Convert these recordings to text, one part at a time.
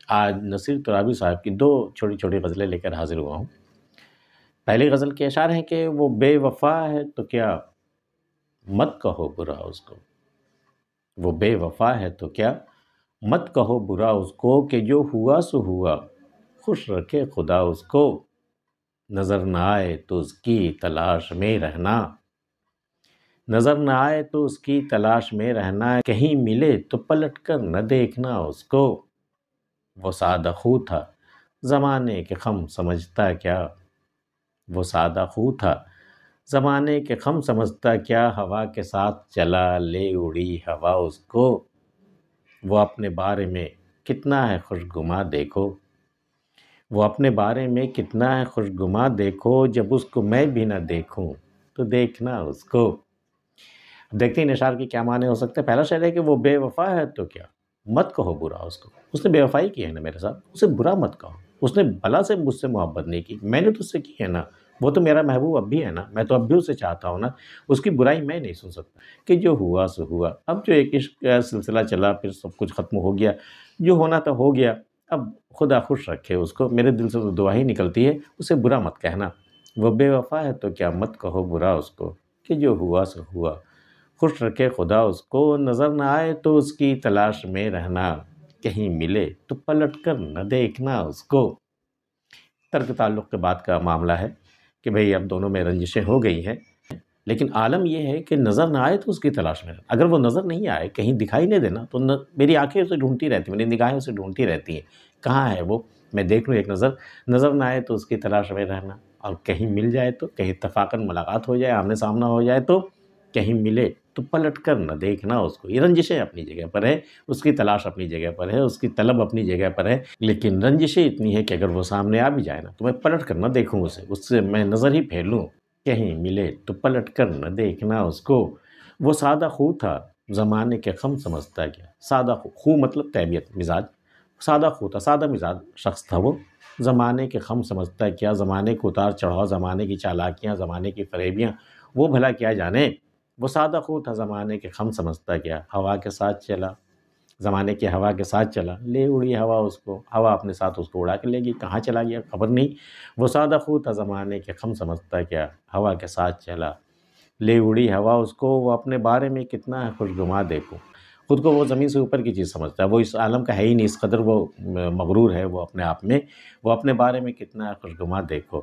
آج نصیر ترابی صاحب کی 2 چھوٹی چھوٹی غزلیں لے کر حاضر ہوا ہوں۔ پہلی غزل کے اشعار ہیں کہ وہ بے وفا ہے تو کیا مت کہو برا اس کو، وہ بے وفا ہے تو کیا مت کہو برا اس کو، کہ جو ہوا سو ہوا خوش رکھے خدا اس کو، نظر نہ آئے تو اس کی تلاش میں رہنا، نظر نہ آئے تو اس کی تلاش میں رہنا، کہیں ملے تو پلٹ کر نہ دیکھنا اس کو، وہ سادہ خو تھا زمانے کے خم سمجھتا کیا، وہ سادہ خو تھا زمانے کے خم سمجھتا کیا، ہوا کے ساتھ چلا لے اڑی ہوا اس کو، وہ اپنے بارے میں کتنا ہے خوشگما دیکھو، وہ اپنے بارے میں کتنا ہے خوشگما دیکھو، جب اس کو میں بھی نہ دیکھوں تو دیکھنا اس کو۔ اب دیکھتے ہیں اشعار کی کیا معنی ہو سکتے ہیں۔ پہلا شعر ہے کہ وہ بے وفا ہے تو کیا مت کہو برا اس کو، اس نے بے وفائی کی ہے نا میرے ساتھ، اسے برا مت کہو، اس نے بھلا سے مجھ سے محبت نہیں کی، میں نے تو اس سے کی ہے نا، وہ تو میرا محبوب اب بھی ہے نا، میں تو اب بھی اسے چاہتا ہوں نا، اس کی برائی میں نہیں سن سکتا، کہ جو ہوا سو ہوا۔ اب جو ایک عشق کا سلسلہ چلا پھر سب کچھ ختم ہو گیا، جو ہونا تھا ہو گیا، اب خدا خوش رکھے اس کو، میرے دل سے تو دعا ہی نکلتی ہے اسے برا مت کہنا، وہ بے وفا ہے تو کیا مت کہو برا اس کو، کہ جو ہوا سو ہوا خوش رکھے خدا اس کو، نظر نہ آئے تو اس کی تلاش میں رہنا، کہیں ملے تو پلٹ کر نہ دیکھنا اس کو۔ ترک تعلق کے بعد کا معاملہ ہے کہ بھئی اب دونوں میں رنجشیں ہو گئی ہیں، لیکن عالم یہ ہے کہ نظر نہ آئے تو اس کی تلاش میں رہنا، اگر وہ نظر نہیں آئے، کہیں دکھائی نہیں دینا، تو میری آنکھیں اسے ڈھونڈتی رہتی ہیں، میری نگاہیں اسے ڈھونڈتی رہتی ہیں، کہاں ہے وہ، میں دیکھ لوں ایک نظر، نظر نہ آئے تو اس کی تلاش میں رہنا، اور کہیں مل جائے تو، کہیں اتفاقاً ملاقات ہو جائے، آمنے سامنا ہو جائے تو، کہیں ملے تو پلٹ کر نہ دیکھنا اس کو۔ یہ رنجشیں اپنی جگہ پر ہے، اس کی تلاش اپنی جگہ پر ہے، اس کی طلب اپنی جگہ پر ہے، لیکن رنجشیں اتنی ہے کہ اگر وہ سامنے آ بھی جائے نا تو میں پلٹ کر نہ دیکھوں اسے، اس سے میں نظر ہی پھیر لوں، کہیں ملے تو پلٹ کر نہ دیکھنا اس کو، وہ سادہ خو تھا زمانے کے خم سمجھتا کیا۔ سادہ خو مطلب طبیعت، مزاج، سادہ خو تھا، سادہ مزاج شخص تھا وہ، زمانے کے خم سمجھتا کیا، زمانے کو اتار چڑھاؤ، زمانے کی چالاکیاں، زمانے کی فریبیاں وہ بھلا کیا جانے، وہ سادہ خو تھا زمانے کے خم سمجھتا کیا، ہوا کے ساتھ چلا، زمانے کی ہوا کے ساتھ چلا، لے اڑی ہوا اس کو، ہوا اپنے ساتھ اس کو اڑا کے لے گئی، کہاں چلا گیا خبر نہیں، وہ سادہ خو تھا زمانے کے خم سمجھتا کیا، ہوا کے ساتھ چلا، لے اڑی ہوا اس کو، وہ اپنے بارے میں کتنا ہے خوشگما دیکھو، خود کو وہ زمین سے اوپر کی چیز سمجھتا ہے، وہ اس عالم کا ہے ہی نہیں، اس قدر وہ مغرور ہے وہ اپنے آپ میں، وہ اپنے بارے میں کتنا ہے خوشگما دیکھو،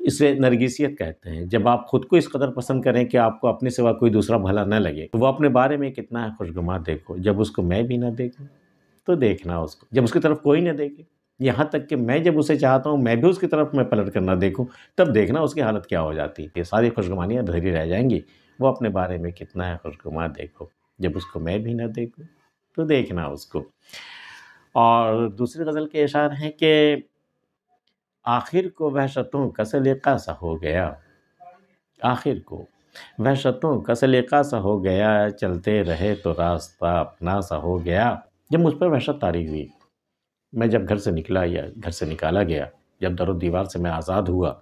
اسے نرگسیت کہتے ہیں، جب آپ خود کو اس قدر پسند کریں کہ آپ کو اپنے سوا کوئی دوسرا بھلا نہ لگے، وہ اپنے بارے میں کتنا ہے خوشگما دیکھو، جب اس کو میں بھی نہ دیکھوں تو دیکھنا اس کو، جب اس کی طرف کوئی نہ دیکھے، یہاں تک کہ میں جب اسے چاہتا ہوں میں بھی اس کی طرف میں پلٹ کر نہ دیکھوں، تب دیکھنا اس کی حالت کیا ہو جاتی ہے، یہ ساری خوشگمانیاں دھری رہ جائیں گی، وہ اپنے بارے میں کتنا ہے خوشگما دیکھو، جب اس کو میں بھی نہ دیکھوں تو دیکھنا اس کو۔ اور دوسری غزل کے اشعار ہیں کہ آخر کو وحشتوں کا سلیقہ سا ہو گیا، آخر کو وحشتوں کا سلیقہ سا ہو گیا، چلتے رہے تو راستہ اپنا سا ہو گیا، جب مجھ پر وحشت طاری ہوئی، میں جب گھر سے نکلا یا گھر سے نکالا گیا، جب در و دیوار سے میں آزاد ہوا،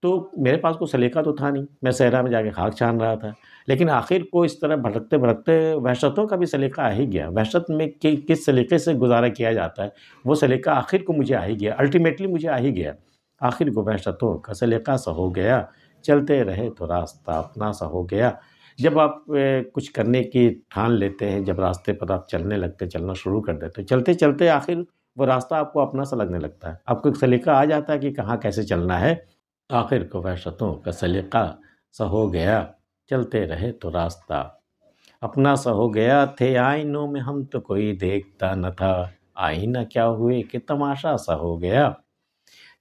تو میرے پاس کوئی سلیقہ تو تھا نہیں، میں صحرا میں جا کے خاک چھان رہا تھا، لیکن آخر کو اس طرح بھٹکتے بھٹکتے وحشتوں کا بھی سلیقہ آ ہی گیا، وحشت میں کس سلیقے سے گزارا کیا جاتا ہے وہ سلیقہ آخر کو مجھے آ ہی گیا، الٹیمیٹلی مجھے آ ہی گیا، آخر کو وحشتوں کا سلیقہ سا ہو گیا، چلتے رہے تو راستہ اپنا سا ہو گیا۔ جب آپ کچھ کرنے کی ٹھان لیتے ہیں، جب راستے پر آپ چلنے لگتے، چلنا شروع کر دیتے، چلتے چلتے آخر وہ راستہ آپ کو اپنا سا لگنے لگتا ہے، آپ کو ایک سلیقہ آ جاتا ہے کہ کہاں کیسے چلنا ہے، آخر کو وحشتوں کا سلیقہ سا ہو گیا، چلتے رہے تو راستہ اپنا سا ہو گیا، تھے آئینوں میں ہم تو کوئی دیکھتا نہ تھا، آئینہ کیا ہوئے کہ تماشا سا ہو گیا۔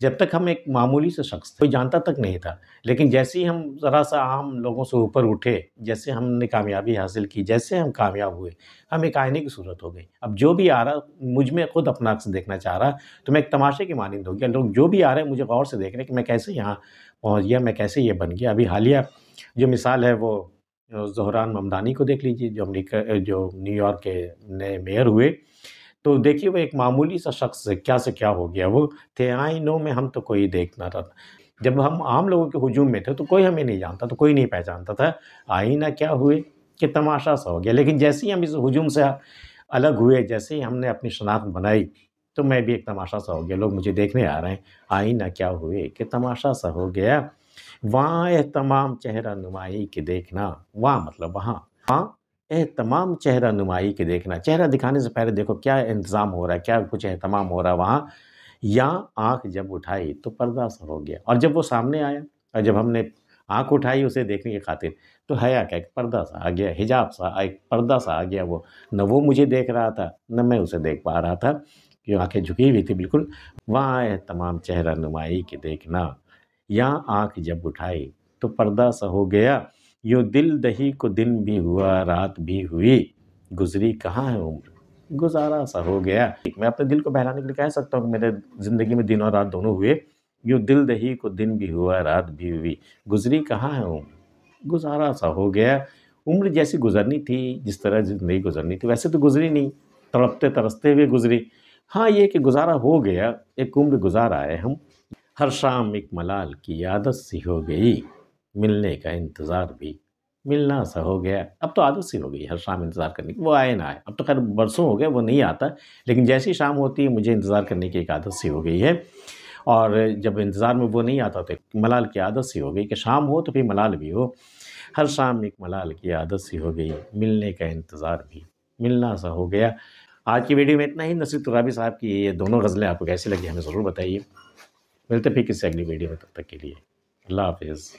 جب تک ہم ایک معمولی سے شخص تھے، کوئی جانتا تک نہیں تھا، لیکن جیسے ہی ہم ذرا سا عام لوگوں سے اوپر اٹھے، جیسے ہم نے کامیابی حاصل کی، جیسے ہم کامیاب ہوئے، ہم ایک آئینے کی صورت ہو گئی، اب جو بھی آ رہا مجھ میں خود اپنا عکس دیکھنا چاہ رہا تو میں ایک تماشے کی مانند ہو گیا، لوگ جو بھی آ رہے ہیں مجھے غور سے دیکھ رہے ہیں کہ میں کیسے یہاں پہنچ گیا، میں کیسے یہ بن گیا۔ ابھی حالیہ جو مثال ہے وہ زہران ممدانی کو دیکھ لیجیے، جو نیو یارک کے نئے میئر ہوئے، تو دیکھیے وہ ایک معمولی سا شخص سے کیا ہو گیا، وہ تھے آئینوں میں ہم تو کوئی دیکھنا تھا، جب ہم عام لوگوں کے ہجوم میں تھے تو کوئی ہمیں نہیں جانتا، تو کوئی نہیں پہچانتا تھا، آئینہ کیا ہوئے کہ تماشا سا ہو گیا، لیکن جیسے ہی ہم اس ہجوم سے الگ ہوئے، جیسے ہی ہم نے اپنی شناخت بنائی، تو میں بھی ایک تماشا سا ہو گیا، لوگ مجھے دیکھنے آ رہے ہیں، آئینہ کیا ہوئے کہ تماشا سا ہو گیا، وہاں اہتمام چہرہ نمائی کے دیکھنا، وہاں مطلب وہاں اہتمام چہرہ نمائی کے دیکھنا، چہرہ دکھانے سے پہلے دیکھو کیا انتظام ہو رہا ہے، کیا کچھ اہتمام ہو رہا ہے وہاں، یا آنکھ جب اٹھائی تو پردہ سا ہو گیا، اور جب وہ سامنے آیا اور جب ہم نے آنکھ اٹھائی اسے دیکھنے کی خاطر، تو حیا کا ایک پردہ سا آ گیا، حجاب سا، ایک پردہ سا آ گیا، وہ نہ وہ مجھے دیکھ رہا تھا نہ میں اسے دیکھ پا رہا تھا، کہ آنکھیں جھکی ہوئی تھی بالکل، وہاں اہتمام چہرہ نمائی کے دیکھنا، یا آنکھ جب اٹھائی تو پردہ سا ہو گیا، یوں دل دہی کو دن بھی ہوا رات بھی ہوئی، گزری کہاں ہے عمر گزارا سا ہو گیا۔ میں اپنے دل کو بہلانے کے لیے کہہ سکتا ہوں کہ میرے زندگی میں دن اور رات دونوں ہوئے، یوں دل دہی کو دن بھی ہوا رات بھی ہوئی، گزری کہاں ہے عمر گزارا سا ہو گیا۔ عمر جیسی گزرنی تھی، جس طرح زندگی گزرنی تھی ویسے تو گزری نہیں، تڑپتے ترستے ہوئے گزری، ہاں یہ کہ گزارا ہو گیا، ایک عمر گزار آئے ہم۔ ہر شام ایک ملال کی عادت سی ہو گئی، ملنے کا انتظار بھی ملنا سا ہو گیا۔ اب تو عادت سی ہو گئی ہر شام انتظار کرنے کی، وہ آئے نہ آئے، اب تو خیر برسوں ہو گئے وہ نہیں آتا، لیکن جیسی شام ہوتی ہے مجھے انتظار کرنے کی ایک عادت سی ہو گئی ہے، اور جب انتظار میں وہ نہیں آتا تو ایک ملال کی عادت سی ہو گئی کہ شام ہو تو پھر ملال بھی ہو۔ ہر شام ایک ملال کی عادت سی ہو گئی، ملنے کا انتظار بھی ملنا سا ہو گیا۔ آج کی ویڈیو میں اتنا ہی۔ نصیر ترابی صاحب کی یہ دونوں غزلیں آپ کو کیسی لگی ہمیں ضرور بتائیے، ملتے پھر کسی اگلی ویڈیو میں، تب تک کے لیے اللہ حافظ۔